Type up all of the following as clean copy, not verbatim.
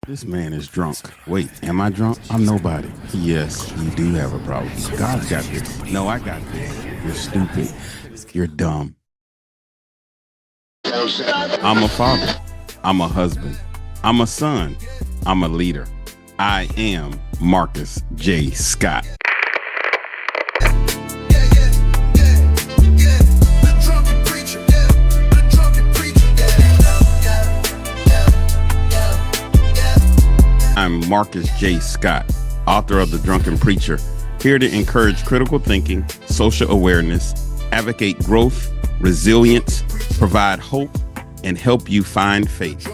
This man is drunk. Wait, am I drunk? I'm nobody. Yes, you do have a problem. God's got this. No, I got this. You're stupid. You're dumb. I'm a father. I'm a husband. I'm a son. I'm a leader. I am Marcus J. Scott. I'm Marcus J. Scott, author of The Drunken Preacher, here to encourage critical thinking, social awareness, advocate growth, resilience, provide hope, and help you find faith.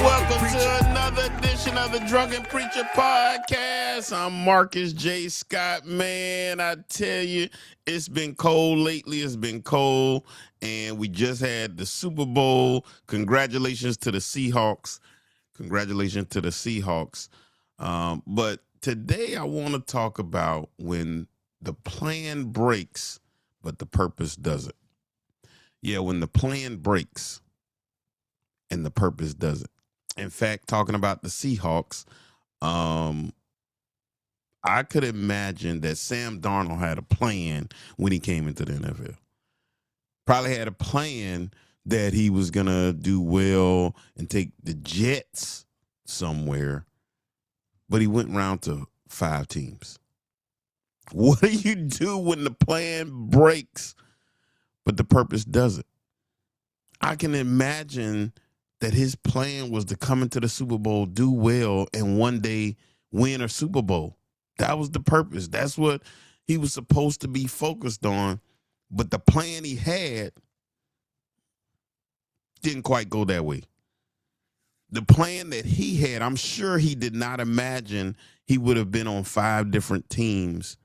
Welcome to another edition of the Drunken Preacher Podcast. I'm Marcus J. Scott. Man, I tell you, it's been cold lately. It's been cold. And we just had the Super Bowl. Congratulations to the Seahawks. Congratulations to the Seahawks. But today I want to talk about when the plan breaks, but the purpose doesn't. Yeah, when the plan breaks and the purpose doesn't. In fact, talking about the Seahawks, I could imagine that Sam Darnold had a plan when he came into the NFL. Probably had a plan that he was going to do well and take the Jets somewhere, but he went around to 5 teams. What do you do when the plan breaks, but the purpose doesn't? I can imagine that his plan was to come into the Super Bowl, do well, and one day win a Super Bowl. That was the purpose. That's what he was supposed to be focused on. But the plan he had didn't quite go that way. The plan that he had, I'm sure he did not imagine he would have been on 5 different teams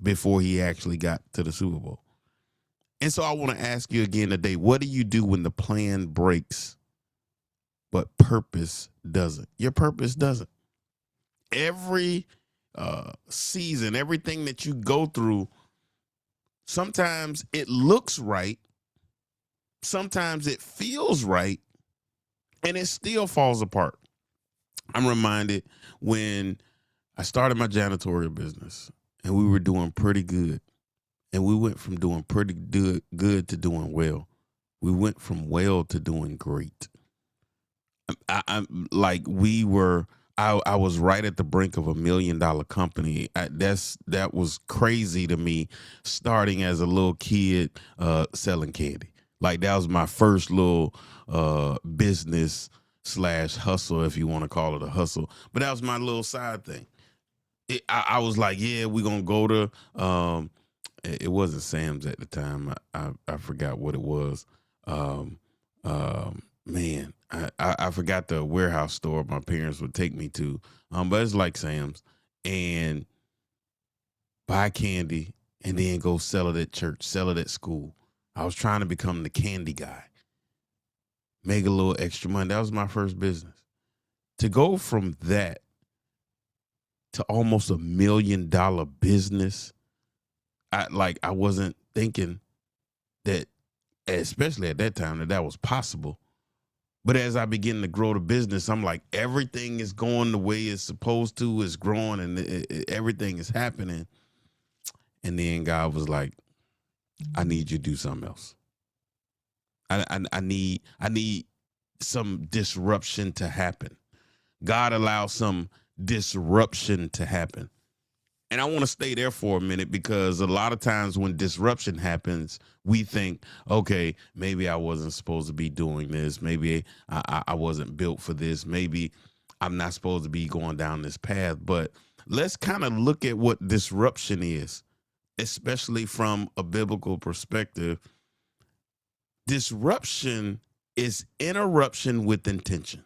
before he actually got to the Super Bowl. And so I want to ask you again today, what do you do when the plan breaks, but purpose doesn't? Your purpose doesn't. Every season, everything that you go through, sometimes it looks right, sometimes it feels right, and it still falls apart. I'm reminded when I started my janitorial business and we were doing pretty good. And we went from doing pretty good to doing well. We went from well to doing great. I was right at the brink of $1 million company. That was crazy to me, starting as a little kid selling candy. Like that was my first little business / hustle, if you want to call it a hustle. But that was my little side thing. I was like, yeah, we're gonna go to. It wasn't Sam's at the time. I forgot what it was. Man, I forgot the warehouse store my parents would take me to. But it's like Sam's, and buy candy and then go sell it at church, sell it at school. I was trying to become the candy guy, make a little extra money. That was my first business. To go from that to almost $1 million business, I wasn't thinking that, especially at that time, that was possible. But as I begin to grow the business, I'm like, everything is going the way it's supposed to. It's growing and everything is happening. And then God was like, I need you to do something else. I need some disruption to happen. God allowed some disruption to happen. And I want to stay there for a minute because a lot of times when disruption happens, we think, okay, maybe I wasn't supposed to be doing this. Maybe I wasn't built for this. Maybe I'm not supposed to be going down this path. But let's kind of look at what disruption is, especially from a biblical perspective. Disruption is interruption with intention.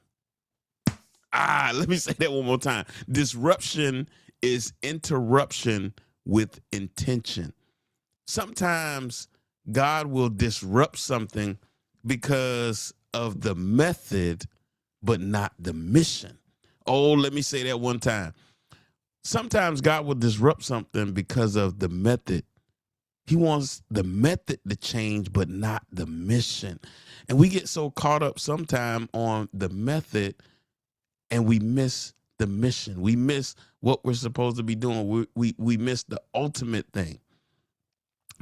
Let me say that one more time. Disruption is interruption with intention. Sometimes God will disrupt something because of the method, but not the mission. Oh, let me say that one time. Sometimes God will disrupt something because of the method, He wants the method to change, but not the mission. And we get so caught up sometime on the method and we miss the mission. We miss what we're supposed to be doing. We miss the ultimate thing.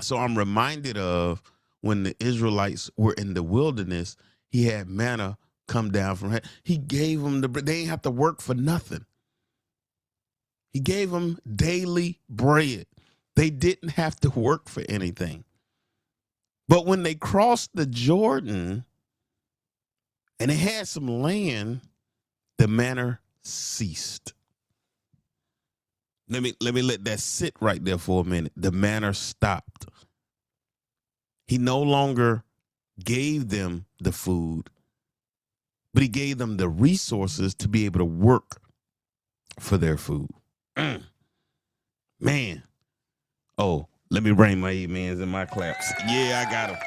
So I'm reminded of when the Israelites were in the wilderness, he had manna come down from heaven. He gave them they ain't have to work for nothing. He gave them daily bread. They didn't have to work for anything. But when they crossed the Jordan and they had some land, the manna ceased. Let me let that sit right there for a minute. The manna stopped. He no longer gave them the food, but he gave them the resources to be able to work for their food. Man. Oh, let me bring my amens and my claps. Yeah, I got them.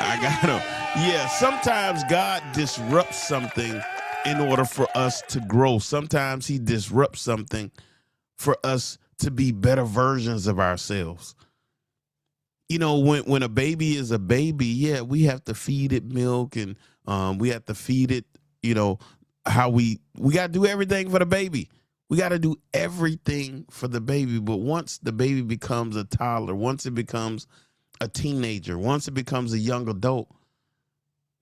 I got them. Yeah, sometimes God disrupts something in order for us to grow. Sometimes he disrupts something for us to be better versions of ourselves. You know, when a baby is a baby, yeah, we have to feed it milk and we have to feed it, you know, how we got to do everything for the baby. We got to do everything for the baby. But once the baby becomes a toddler, once it becomes a teenager, once it becomes a young adult,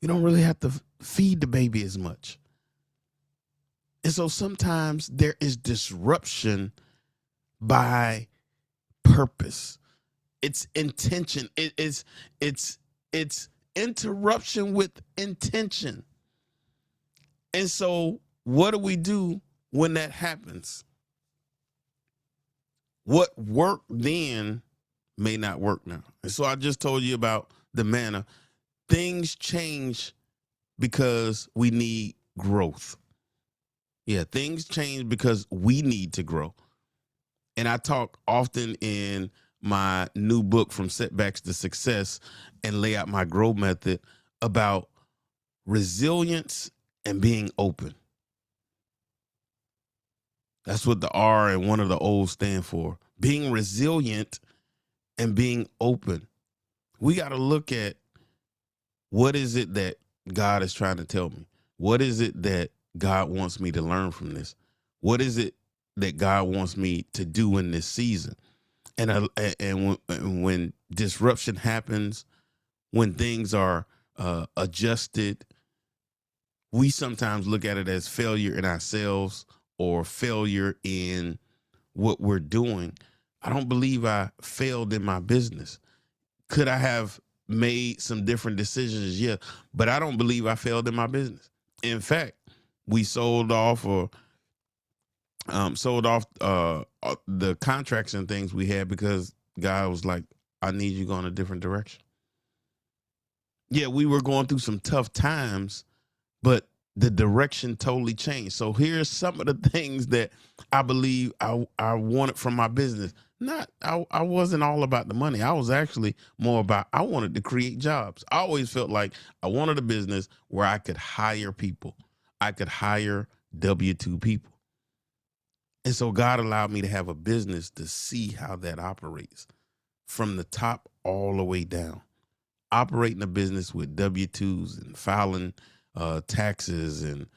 you don't really have to feed the baby as much. And so sometimes there is disruption by purpose. It's intention. It's interruption with intention. And so what do we do when that happens? What worked then may not work now. And so I just told you about the manna. Things change because we need growth. Yeah, things change because we need to grow. And I talk often in my new book, From Setbacks to Success, and lay out my growth method about resilience and being open. That's what the R and one of the O's stand for. Being resilient and being open. We got to look at what is it that God is trying to tell me? What is it that God wants me to learn from this? What is it that God wants me to do in this season? And when disruption happens, when things are adjusted, we sometimes look at it as failure in ourselves or failure in what we're doing. I don't believe I failed in my business. Could I have made some different decisions? Yeah, but I don't believe I failed in my business. In fact, we sold off the contracts and things we had because God was like, I need you going a different direction. Yeah, we were going through some tough times, but the direction totally changed. So here's some of the things that I believe I wanted from my business. I wasn't all about the money. I was actually more about I wanted to create jobs. I always felt like I wanted a business where I could hire people. I could hire W-2 people. And so God allowed me to have a business to see how that operates from the top all the way down. Operating a business with W-2s and filing taxes and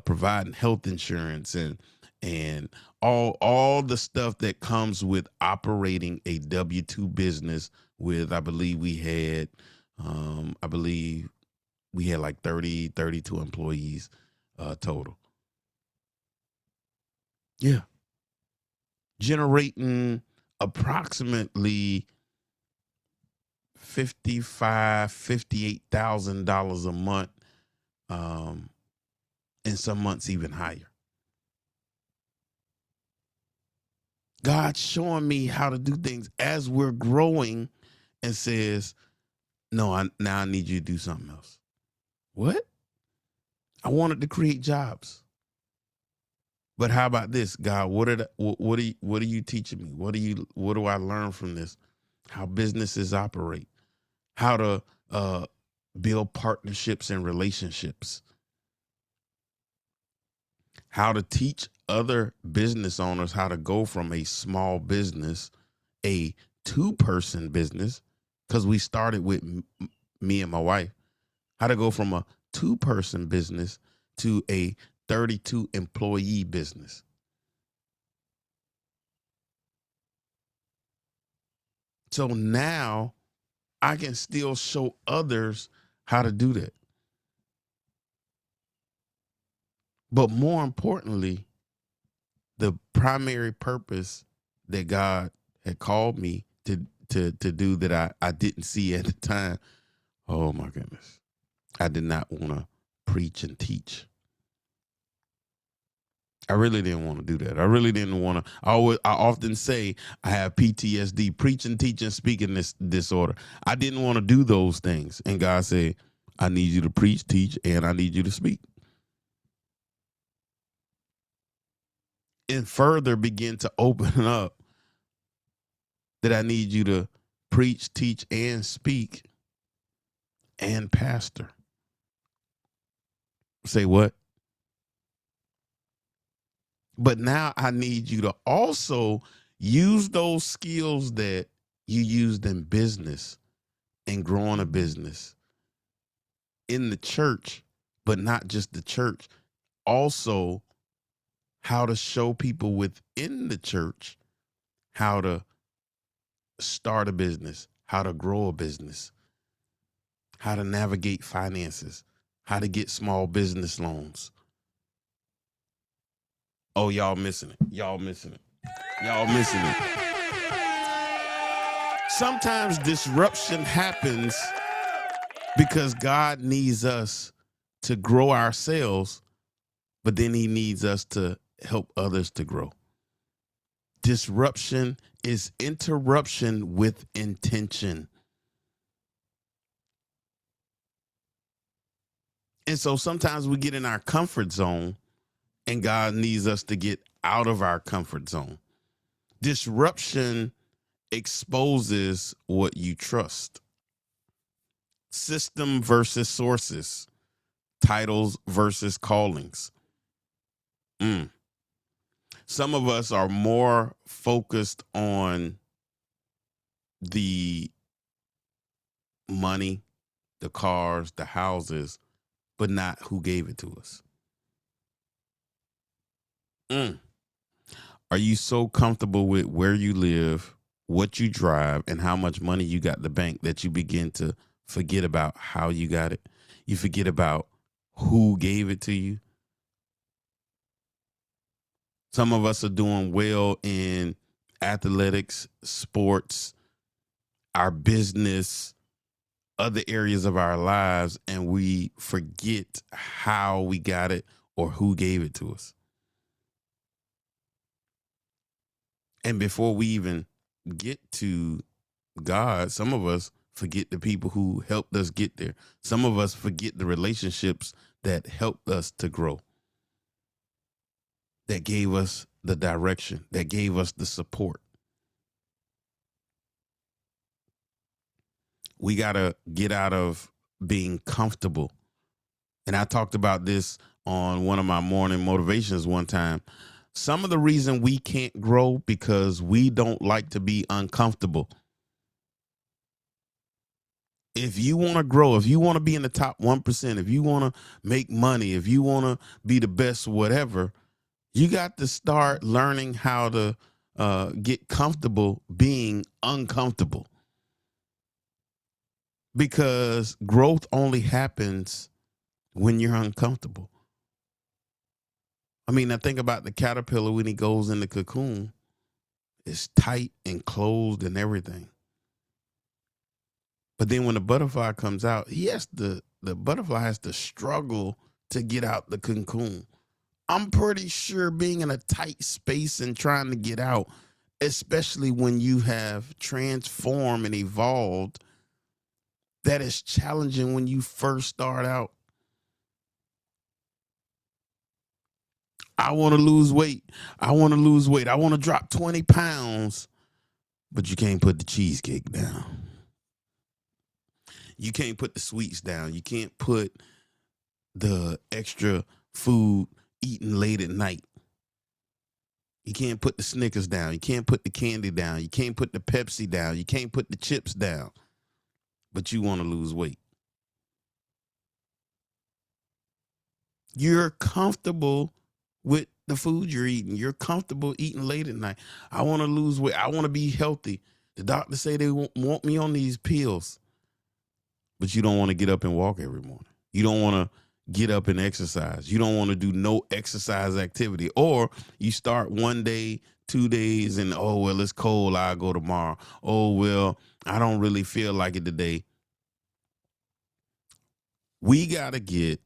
providing health insurance and all the stuff that comes with operating a W-2 business with, I believe we had like 32 employees total. Yeah. Generating approximately $58,000 a month, and some months even higher. God's showing me how to do things as we're growing and says, no, now I need you to do something else. What? I wanted to create jobs. But how about this, God? What are you teaching me? What do I learn from this? How businesses operate, how to build partnerships and relationships, how to teach other business owners how to go from a small business, a two-person business, because we started with me and my wife, how to go from a two-person business to a 32 employee business. So now I can still show others how to do that. But more importantly, the primary purpose that God had called me to do that I didn't see at the time. Oh my goodness. I did not want to preach and teach. I really didn't want to do that. I really didn't want to. I often say I have PTSD, preaching, teaching, speaking this disorder. I didn't want to do those things. And God said, I need you to preach, teach, and I need you to speak. And further begin to open up that I need you to preach, teach, and speak and pastor. Say what? But now I need you to also use those skills that you used in business and growing a business in the church, but not just the church. Also, how to show people within the church how to start a business, how to grow a business, how to navigate finances, how to get small business loans. Oh, y'all missing it. Y'all missing it. Y'all missing it. Sometimes disruption happens because God needs us to grow ourselves, but then he needs us to help others to grow. Disruption is interruption with intention. And so sometimes we get in our comfort zone and God needs us to get out of our comfort zone. Disruption exposes what you trust. System versus sources, titles versus callings. Some of us are more focused on the money, the cars, the houses, but not who gave it to us. Are you so comfortable with where you live, what you drive, and how much money you got in the bank that you begin to forget about how you got it? You forget about who gave it to you. Some of us are doing well in athletics, sports, our business, other areas of our lives, and we forget how we got it or who gave it to us. And before we even get to God, some of us forget the people who helped us get there. Some of us forget the relationships that helped us to grow, that gave us the direction, that gave us the support. We got to get out of being comfortable. And I talked about this on one of my morning motivations one time. Some of the reason we can't grow because we don't like to be uncomfortable. If you want to grow, if you want to be in the top 1%, if you want to make money, if you want to be the best, whatever, you got to start learning how to get comfortable being uncomfortable. Because growth only happens when you're uncomfortable. I mean, I think about the caterpillar when he goes in the cocoon. It's tight and closed and everything. But then when the butterfly comes out, the butterfly has to struggle to get out the cocoon. I'm pretty sure being in a tight space and trying to get out, especially when you have transformed and evolved, that is challenging when you first start out. I want to lose weight. I want to lose weight. I want to drop 20 pounds. But you can't put the cheesecake down. You can't put the sweets down. You can't put the extra food eating late at night. You can't put the Snickers down. You can't put the candy down. You can't put the Pepsi down. You can't put the chips down. But you want to lose weight. You're comfortable with the food you're eating. You're comfortable eating late at night. I want to lose weight. I want to be healthy. The doctors say they want me on these pills. But you don't want to get up and walk every morning. You don't want to get up and exercise. You don't want to do no exercise activity. Or you start one day, 2 days, and oh, well, it's cold. I'll go tomorrow. Oh, well, I don't really feel like it today. We got to get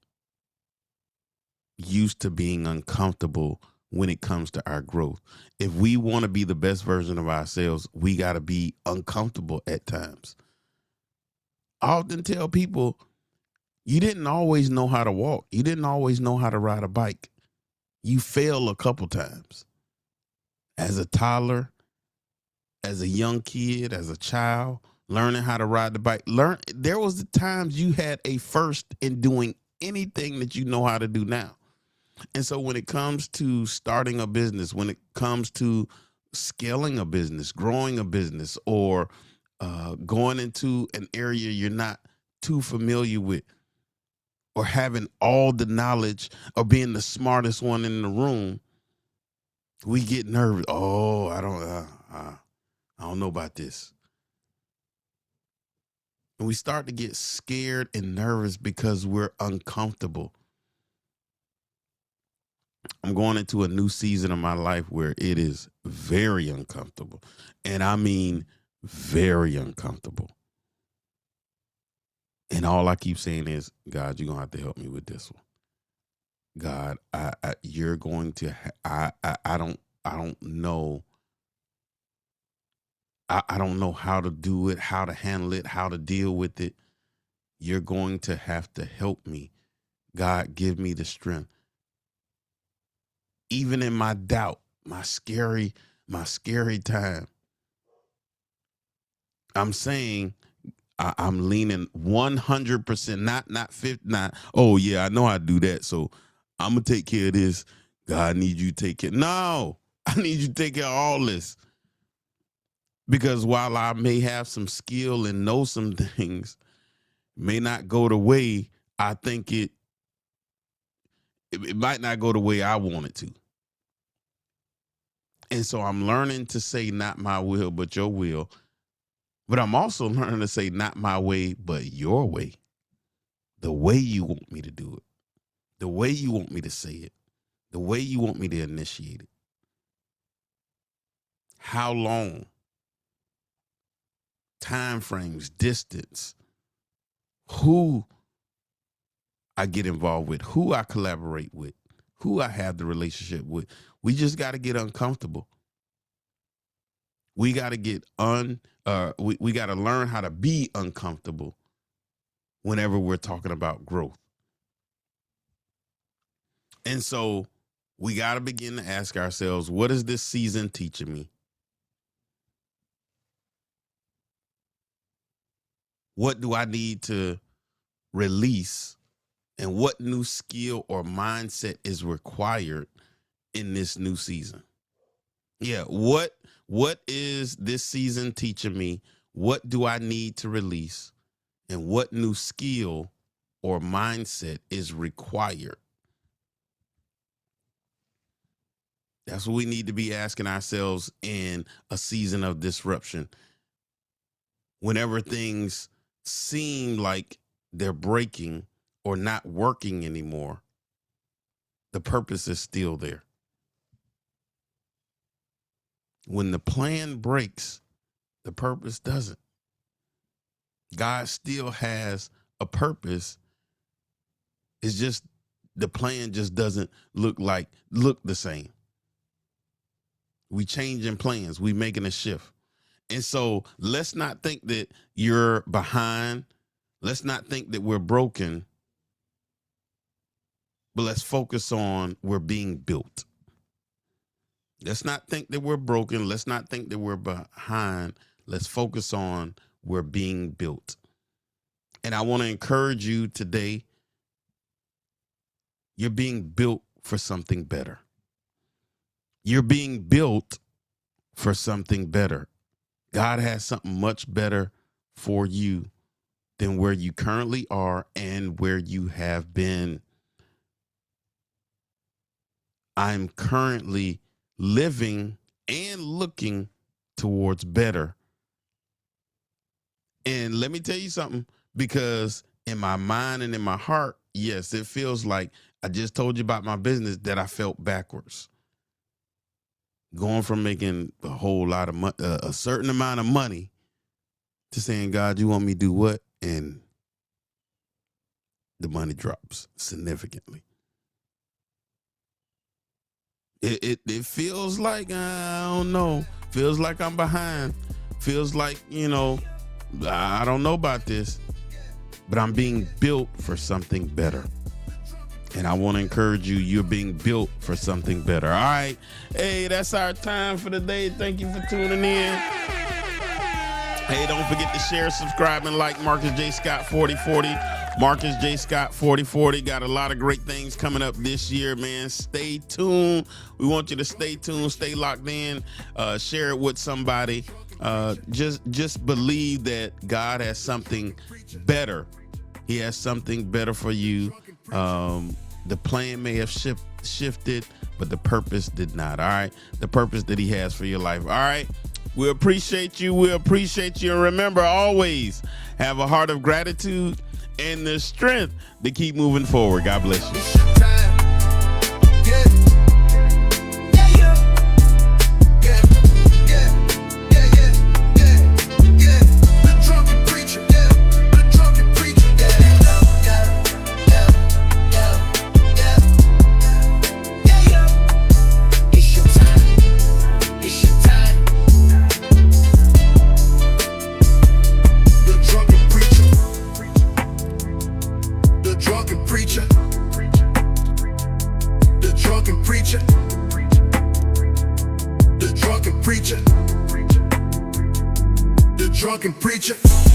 used to being uncomfortable when it comes to our growth. If we want to be the best version of ourselves, we got to be uncomfortable at times. I often tell people, you didn't always know how to walk. You didn't always know how to ride a bike. You failed a couple times. As a toddler, as a young kid, as a child, learning how to ride the bike. There was the times you had a first in doing anything that you know how to do now. And so when it comes to starting a business, when it comes to scaling a business, growing a business, or going into an area you're not too familiar with, or having all the knowledge, or being the smartest one in the room, we get nervous. Oh, I don't know about this. And we start to get scared and nervous because we're uncomfortable. I'm going into a new season of my life where it is very uncomfortable. And I mean very uncomfortable. And all I keep saying is, God, you're going to have to help me with this one. God, you're going to, I don't know. I don't know how to do it, how to handle it, how to deal with it. You're going to have to help me. God, give me the strength. Even in my doubt, my scary time, I'm saying I'm leaning 100%, not 50, not, oh yeah, I know how to do that, so I'm going to take care of this. God, I need you to take care. No, I need you to take care of all this. Because while I may have some skill and know some things, may not go the way I think it might not go the way I want it to. And so I'm learning to say not my will, but your will. But I'm also learning to say not my way, but your way. The way you want me to do it. The way you want me to say it. The way you want me to initiate it. How long? Time frames, distance. Who I get involved with, who I collaborate with, who I have the relationship with. We just got to get uncomfortable. We got to get we got to learn how to be uncomfortable whenever we're talking about growth. And so we got to begin to ask ourselves, what is this season teaching me? What do I need to release? And what new skill or mindset is required in this new season? Yeah, what is this season teaching me? What do I need to release? And what new skill or mindset is required? That's what we need to be asking ourselves in a season of disruption. Whenever things seem like they're breaking or not working anymore, the purpose is still there. When the plan breaks, the purpose doesn't. God still has a purpose. It's just the plan just doesn't look the same. We changing plans. We making a shift. And so let's not think that you're behind. Let's not think that we're broken. But let's focus on we're being built. Let's not think that we're broken. Let's not think that we're behind. Let's focus on we're being built. And I want to encourage you today. You're being built for something better. You're being built for something better. God has something much better for you than where you currently are and where you have been. I'm currently living and looking towards better. And let me tell you something, because in my mind and in my heart, yes, it feels like I just told you about my business that I felt backwards. Going from making a whole lot of money, a certain amount of money, to saying, God, you want me to do what? And the money drops significantly. It feels like, I don't know, feels like I'm behind. Feels like, I don't know about this, but I'm being built for something better. And I want to encourage you, you're being built for something better. All right. Hey, that's our time for the day. Thank you for tuning in. Hey, don't forget to share, subscribe, and like Marcus J. Scott 4040. Marcus J. Scott 4040. Got a lot of great things coming up this year, man. Stay tuned. We want you to stay tuned, stay locked in, share it with somebody. Just believe that God has something better. He has something better for you. The plan may have shifted, but the purpose did not. All right. The purpose that he has for your life. All right. We appreciate you. We appreciate you. And remember, always have a heart of gratitude and the strength to keep moving forward. God bless you. Drunken preacher.